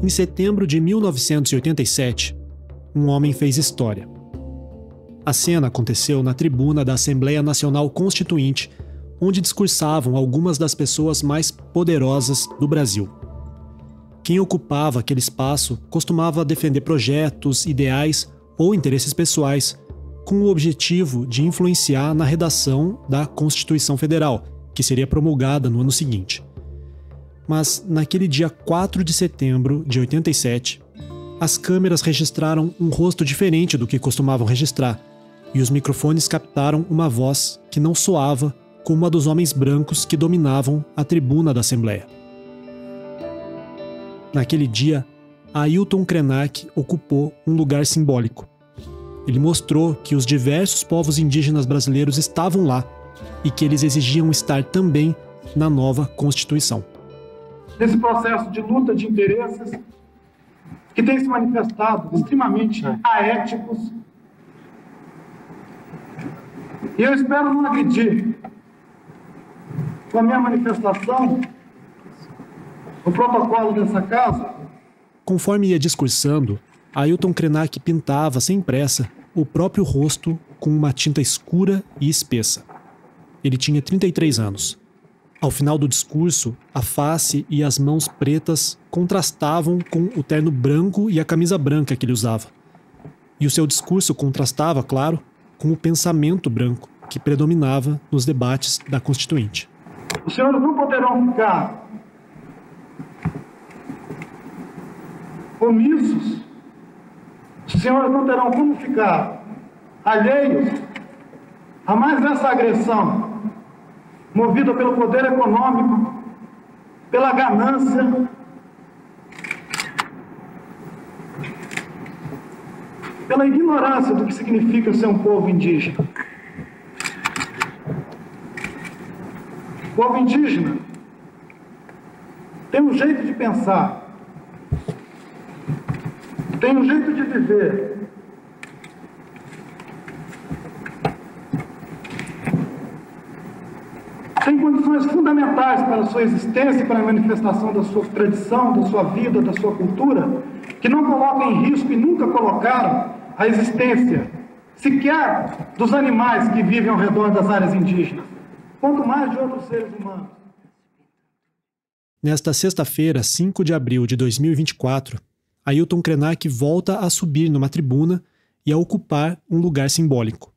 Em setembro de 1987, um homem fez história. A cena aconteceu na tribuna da Assembleia Nacional Constituinte, onde discursavam algumas das pessoas mais poderosas do Brasil. Quem ocupava aquele espaço costumava defender projetos, ideais ou interesses pessoais, com o objetivo de influenciar na redação da Constituição Federal, que seria promulgada no ano seguinte. Mas, naquele dia 4 de setembro de 87, as câmeras registraram um rosto diferente do que costumavam registrar, e os microfones captaram uma voz que não soava como a dos homens brancos que dominavam a tribuna da Assembleia. Naquele dia, Ailton Krenak ocupou um lugar simbólico. Ele mostrou que os diversos povos indígenas brasileiros estavam lá e que eles exigiam estar também na nova Constituição. Nesse processo de luta de interesses que tem se manifestado extremamente aéticos, e eu espero não agredir com a minha manifestação o protocolo dessa casa. Conforme ia discursando, Ailton Krenak pintava sem pressa o próprio rosto com uma tinta escura e espessa. Ele tinha 33 anos. Ao final do discurso, a face e as mãos pretas contrastavam com o terno branco e a camisa branca que ele usava. E o seu discurso contrastava, claro, com o pensamento branco que predominava nos debates da Constituinte. Os senhores não poderão ficar omissos, os senhores não terão como ficar alheios a mais essa agressão movida pelo poder econômico, pela ganância, pela ignorância do que significa ser um povo indígena. O povo indígena tem um jeito de pensar, tem um jeito de viver, tem condições fundamentais para a sua existência, para a manifestação da sua tradição, da sua vida, da sua cultura, que não colocam em risco e nunca colocaram a existência sequer dos animais que vivem ao redor das áreas indígenas, quanto mais de outros seres humanos. Nesta sexta-feira, 5 de abril de 2024, Ailton Krenak volta a subir numa tribuna e a ocupar um lugar simbólico.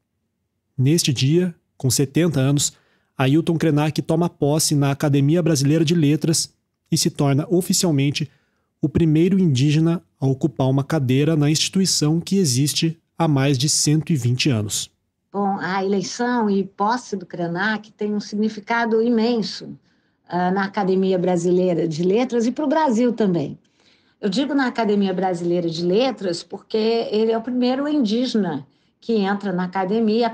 Neste dia, com 70 anos, Ailton Krenak toma posse na Academia Brasileira de Letras e se torna oficialmente o primeiro indígena a ocupar uma cadeira na instituição que existe há mais de 120 anos. Bom, a eleição e posse do Krenak tem um significado imenso na Academia Brasileira de Letras e para o Brasil também. Eu digo na Academia Brasileira de Letras porque ele é o primeiro indígena que entra na academia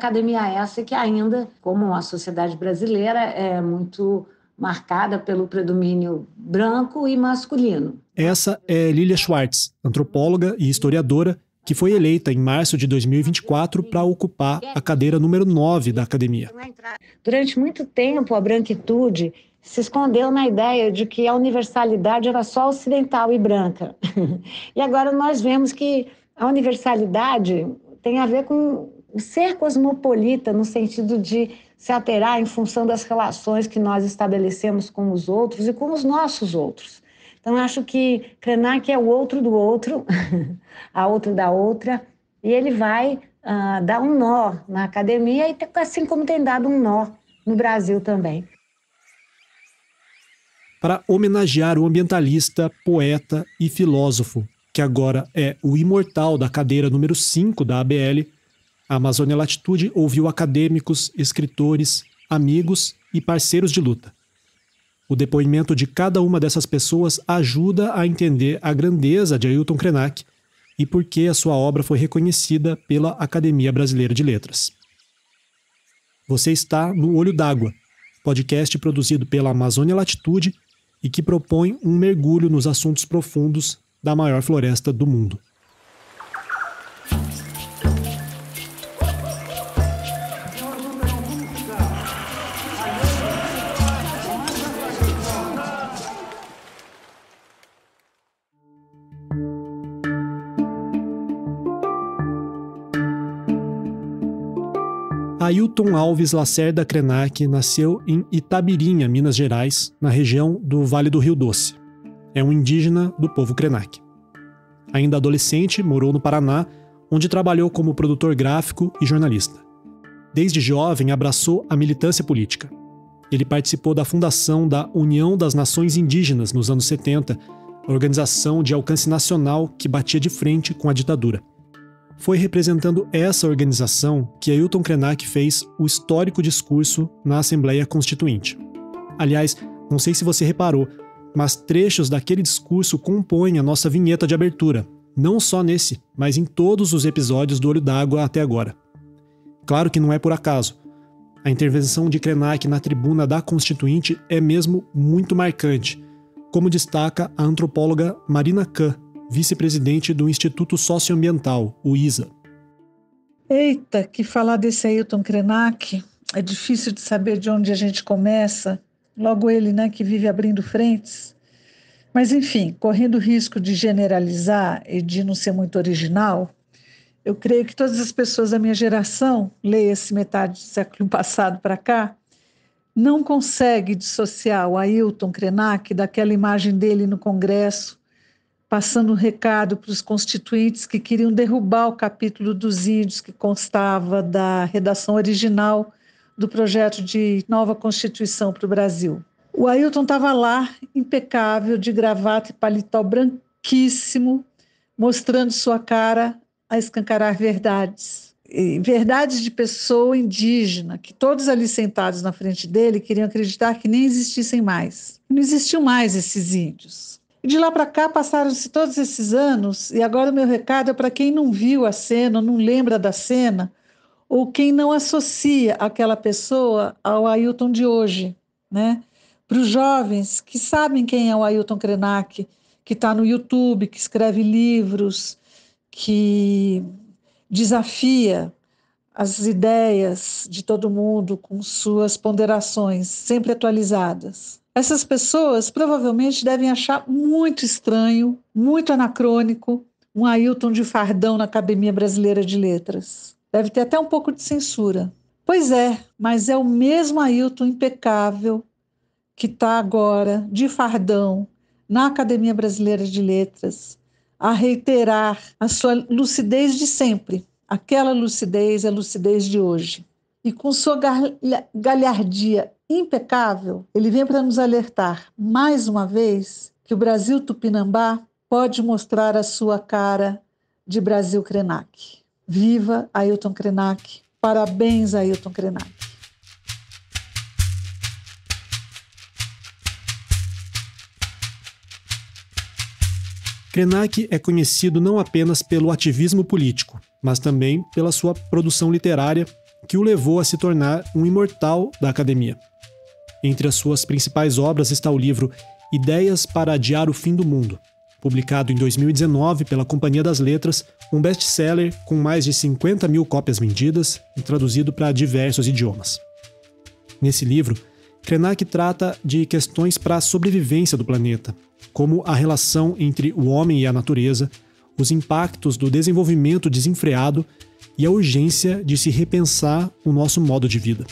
essa que ainda, como a sociedade brasileira, é muito marcada pelo predomínio branco e masculino. Essa é Lilia Schwartz, antropóloga e historiadora, que foi eleita em março de 2024 para ocupar a cadeira número 9 da academia. Durante muito tempo, a branquitude se escondeu na ideia de que a universalidade era só ocidental e branca. E agora nós vemos que a universalidade tem a ver com ser cosmopolita, no sentido de se alterar em função das relações que nós estabelecemos com os outros e com os nossos outros. Então, acho que Krenak é o outro do outro, a outra da outra, e ele vai dar um nó na academia, e assim como tem dado um nó no Brasil também. Para homenagear o ambientalista, poeta e filósofo, que agora é o imortal da cadeira número 5 da ABL, a Amazônia Latitude ouviu acadêmicos, escritores, amigos e parceiros de luta. O depoimento de cada uma dessas pessoas ajuda a entender a grandeza de Ailton Krenak e por que a sua obra foi reconhecida pela Academia Brasileira de Letras. Você está no Olho d'Água, podcast produzido pela Amazônia Latitude e que propõe um mergulho nos assuntos profundos da maior floresta do mundo. Ailton Alves Lacerda Krenak nasceu em Itabirinha, Minas Gerais, na região do Vale do Rio Doce. É um indígena do povo Krenak. Ainda adolescente, morou no Paraná, onde trabalhou como produtor gráfico e jornalista. Desde jovem, abraçou a militância política. Ele participou da fundação da União das Nações Indígenas nos anos 70, organização de alcance nacional que batia de frente com a ditadura. Foi representando essa organização que Ailton Krenak fez o histórico discurso na Assembleia Constituinte. Aliás, não sei se você reparou, mas trechos daquele discurso compõem a nossa vinheta de abertura, não só nesse, mas em todos os episódios do Olho d'Água até agora. Claro que não é por acaso. A intervenção de Krenak na tribuna da Constituinte é mesmo muito marcante, como destaca a antropóloga Marina Kahn, vice-presidente do Instituto Socioambiental, o ISA. Eita, que falar desse Ailton Krenak é difícil de saber de onde a gente começa. Logo ele, né, que vive abrindo frentes. Mas, enfim, correndo o risco de generalizar e de não ser muito original, eu creio que todas as pessoas da minha geração, leia-se metade do século passado para cá, não conseguem dissociar o Ailton Krenak daquela imagem dele no Congresso, passando um recado para os constituintes que queriam derrubar o capítulo dos índios que constava da redação original do projeto de nova Constituição para o Brasil. O Ailton estava lá, impecável, de gravata e paletó branquíssimo, mostrando sua cara a escancarar verdades. E verdades de pessoa indígena, que todos ali sentados na frente dele queriam acreditar que nem existissem mais. Não existiam mais esses índios. E de lá para cá passaram-se todos esses anos, e agora o meu recado é para quem não viu a cena, não lembra da cena, ou quem não associa aquela pessoa ao Ailton de hoje, né? Para os jovens que sabem quem é o Ailton Krenak, que está no YouTube, que escreve livros, que desafia as ideias de todo mundo com suas ponderações sempre atualizadas. Essas pessoas provavelmente devem achar muito estranho, muito anacrônico, um Ailton de fardão na Academia Brasileira de Letras. Deve ter até um pouco de censura. Pois é, mas é o mesmo Ailton impecável que está agora, de fardão, na Academia Brasileira de Letras, a reiterar a sua lucidez de sempre. Aquela lucidez é a lucidez de hoje. E com sua galhardia impecável, ele vem para nos alertar, mais uma vez, que o Brasil Tupinambá pode mostrar a sua cara de Brasil Krenak. Viva Ailton Krenak! Parabéns, Ailton Krenak! Krenak é conhecido não apenas pelo ativismo político, mas também pela sua produção literária, que o levou a se tornar um imortal da academia. Entre as suas principais obras está o livro Ideias para Adiar o Fim do Mundo, publicado em 2019 pela Companhia das Letras, um best-seller com mais de 50 mil cópias vendidas e traduzido para diversos idiomas. Nesse livro, Krenak trata de questões para a sobrevivência do planeta, como a relação entre o homem e a natureza, os impactos do desenvolvimento desenfreado e a urgência de se repensar o nosso modo de vida.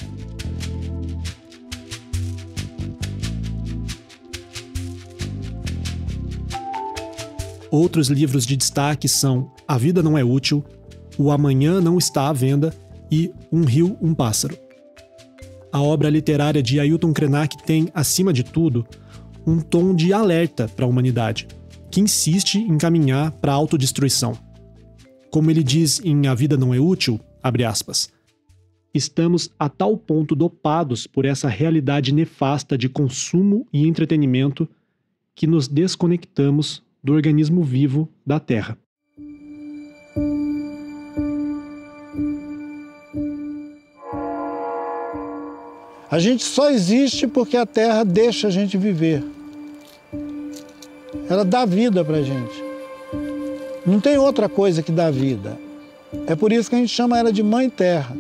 Outros livros de destaque são A Vida Não é Útil, O Amanhã Não Está à Venda e Um Rio, um Pássaro. A obra literária de Ailton Krenak tem, acima de tudo, um tom de alerta para a humanidade, que insiste em caminhar para a autodestruição. Como ele diz em A Vida Não é Útil, abre aspas, estamos a tal ponto dopados por essa realidade nefasta de consumo e entretenimento que nos desconectamos do organismo vivo da Terra. A gente só existe porque a Terra deixa a gente viver. Ela dá vida pra gente. Não tem outra coisa que dá vida. É por isso que a gente chama ela de Mãe Terra.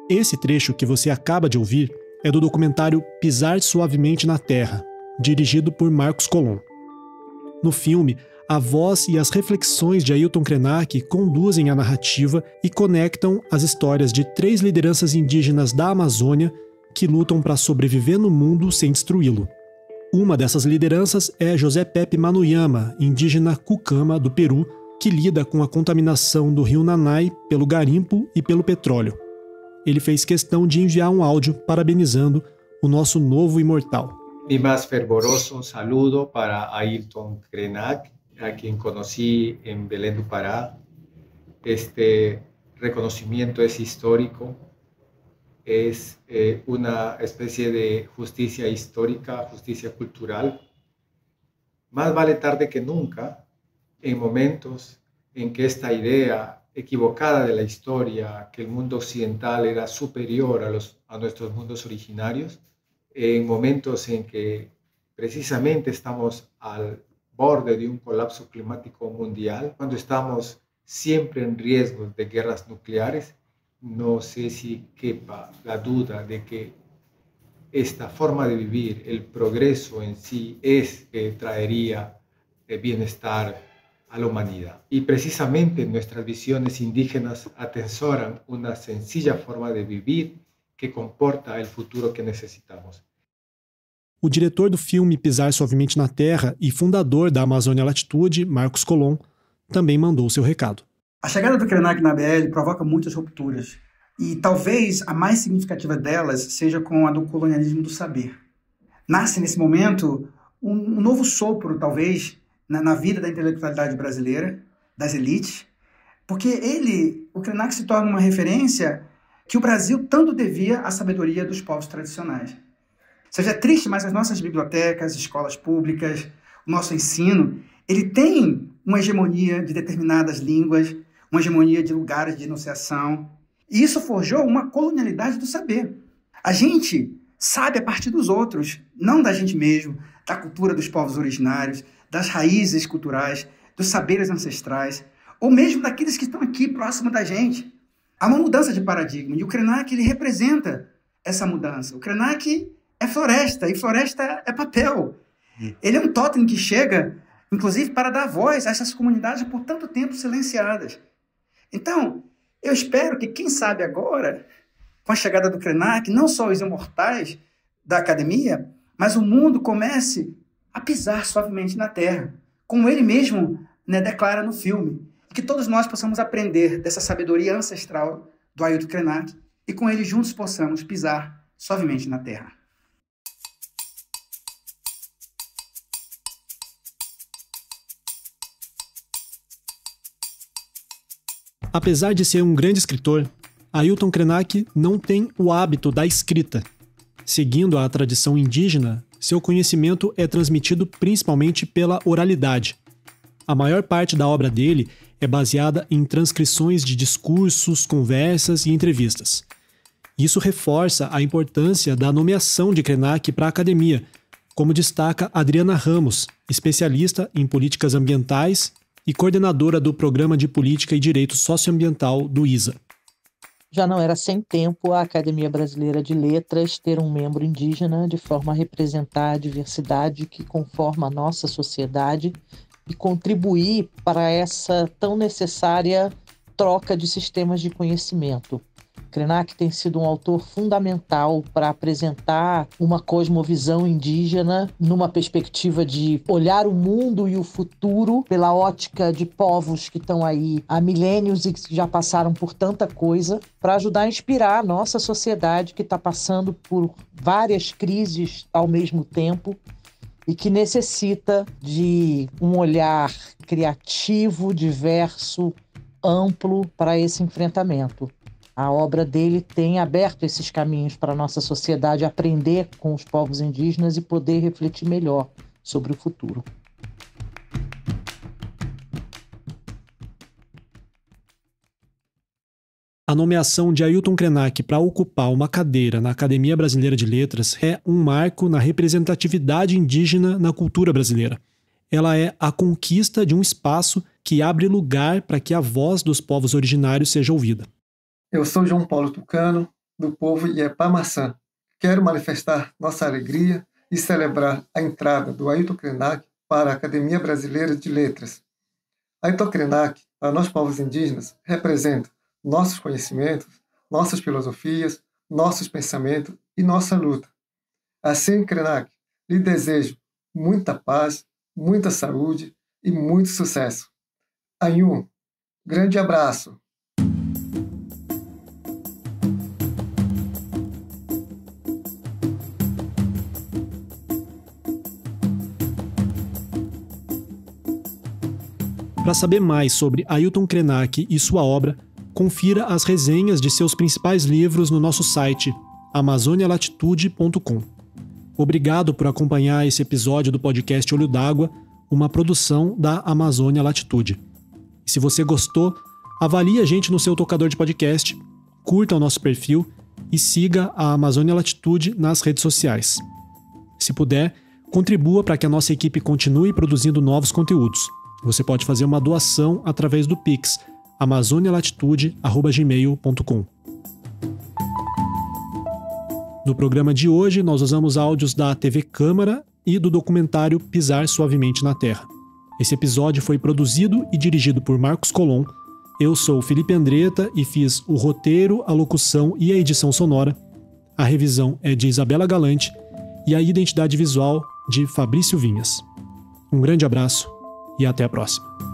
Esse trecho que você acaba de ouvir é do documentário Pisar Suavemente na Terra, dirigido por Marcos Colomb. No filme, a voz e as reflexões de Ailton Krenak conduzem a narrativa e conectam as histórias de 3 lideranças indígenas da Amazônia que lutam para sobreviver no mundo sem destruí-lo. Uma dessas lideranças é José Pepe Manuyama, indígena Cucama do Peru, que lida com a contaminação do rio Nanay pelo garimpo e pelo petróleo. Ele fez questão de enviar um áudio parabenizando o nosso novo imortal. Mi más fervoroso saludo para Ailton Krenak, a quien conocí en Belén do Pará. Este reconocimiento es histórico, es una especie de justicia histórica, justicia cultural. Más vale tarde que nunca, en momentos en que esta idea equivocada de la historia, que el mundo occidental era superior a nuestros mundos originarios, en momentos en que precisamente estamos al borde de un colapso climático mundial, cuando estamos siempre en riesgo de guerras nucleares, no sé si quepa la duda de que esta forma de vivir, el progreso en sí, es que traería bienestar a la humanidad. Y precisamente nuestras visiones indígenas atesoran una sencilla forma de vivir que comporta el futuro que necesitamos. O diretor do filme Pisar Suavemente na Terra e fundador da Amazônia Latitude, Marcos Colom, também mandou seu recado. A chegada do Krenak na BL provoca muitas rupturas, e talvez a mais significativa delas seja com a do colonialismo do saber. Nasce nesse momento um novo sopro, talvez, na vida da intelectualidade brasileira, das elites, porque o Krenak se torna uma referência que o Brasil tanto devia à sabedoria dos povos tradicionais. Seja triste, mas as nossas bibliotecas, escolas públicas, o nosso ensino, ele tem uma hegemonia de determinadas línguas, uma hegemonia de lugares de enunciação. E isso forjou uma colonialidade do saber. A gente sabe a partir dos outros, não da gente mesmo, da cultura dos povos originários, das raízes culturais, dos saberes ancestrais, ou mesmo daqueles que estão aqui próximo da gente. Há uma mudança de paradigma, e o Krenak ele representa essa mudança. O Krenak é floresta, e floresta é papel. Ele é um totem que chega, inclusive, para dar voz a essas comunidades por tanto tempo silenciadas. Então, eu espero que, quem sabe agora, com a chegada do Krenak, não só os imortais da academia, mas o mundo comece a pisar suavemente na terra, como ele mesmo declara no filme, e que todos nós possamos aprender dessa sabedoria ancestral do Ailton Krenak e com ele juntos possamos pisar suavemente na terra. Apesar de ser um grande escritor, Ailton Krenak não tem o hábito da escrita. Seguindo a tradição indígena, seu conhecimento é transmitido principalmente pela oralidade. A maior parte da obra dele é baseada em transcrições de discursos, conversas e entrevistas. Isso reforça a importância da nomeação de Krenak para a academia, como destaca Adriana Ramos, especialista em políticas ambientais e coordenadora do Programa de Política e Direito Socioambiental do ISA. Já não era sem tempo a Academia Brasileira de Letras ter um membro indígena de forma a representar a diversidade que conforma a nossa sociedade e contribuir para essa tão necessária troca de sistemas de conhecimento. Krenak tem sido um autor fundamental para apresentar uma cosmovisão indígena numa perspectiva de olhar o mundo e o futuro pela ótica de povos que estão aí há milênios e que já passaram por tanta coisa, para ajudar a inspirar a nossa sociedade que está passando por várias crises ao mesmo tempo e que necessita de um olhar criativo, diverso, amplo para esse enfrentamento. A obra dele tem aberto esses caminhos para a nossa sociedade aprender com os povos indígenas e poder refletir melhor sobre o futuro. A nomeação de Ailton Krenak para ocupar uma cadeira na Academia Brasileira de Letras é um marco na representatividade indígena na cultura brasileira. Ela é a conquista de um espaço que abre lugar para que a voz dos povos originários seja ouvida. Eu sou João Paulo Tucano, do povo Iepá-Maçã. Quero manifestar nossa alegria e celebrar a entrada do Ailton Krenak para a Academia Brasileira de Letras. Ailton Krenak, para nós povos indígenas, representa nossos conhecimentos, nossas filosofias, nossos pensamentos e nossa luta. Assim, Krenak, lhe desejo muita paz, muita saúde e muito sucesso. Anhum, grande abraço. Para saber mais sobre Ailton Krenak e sua obra, confira as resenhas de seus principais livros no nosso site amazonialatitude.com. Obrigado por acompanhar esse episódio do podcast Olho d'Água, uma produção da Amazônia Latitude. E se você gostou, avalie a gente no seu tocador de podcast, curta o nosso perfil e siga a Amazônia Latitude nas redes sociais. Se puder, contribua para que a nossa equipe continue produzindo novos conteúdos. Você pode fazer uma doação através do Pix, amazonialatitude@gmail.com. No programa de hoje, nós usamos áudios da TV Câmara e do documentário Pisar Suavemente na Terra. Esse episódio foi produzido e dirigido por Marcos Colom. Eu sou Felipe Andretta e fiz o roteiro, a locução e a edição sonora. A revisão é de Isabela Galante e a identidade visual de Fabrício Vinhas. Um grande abraço e até a próxima.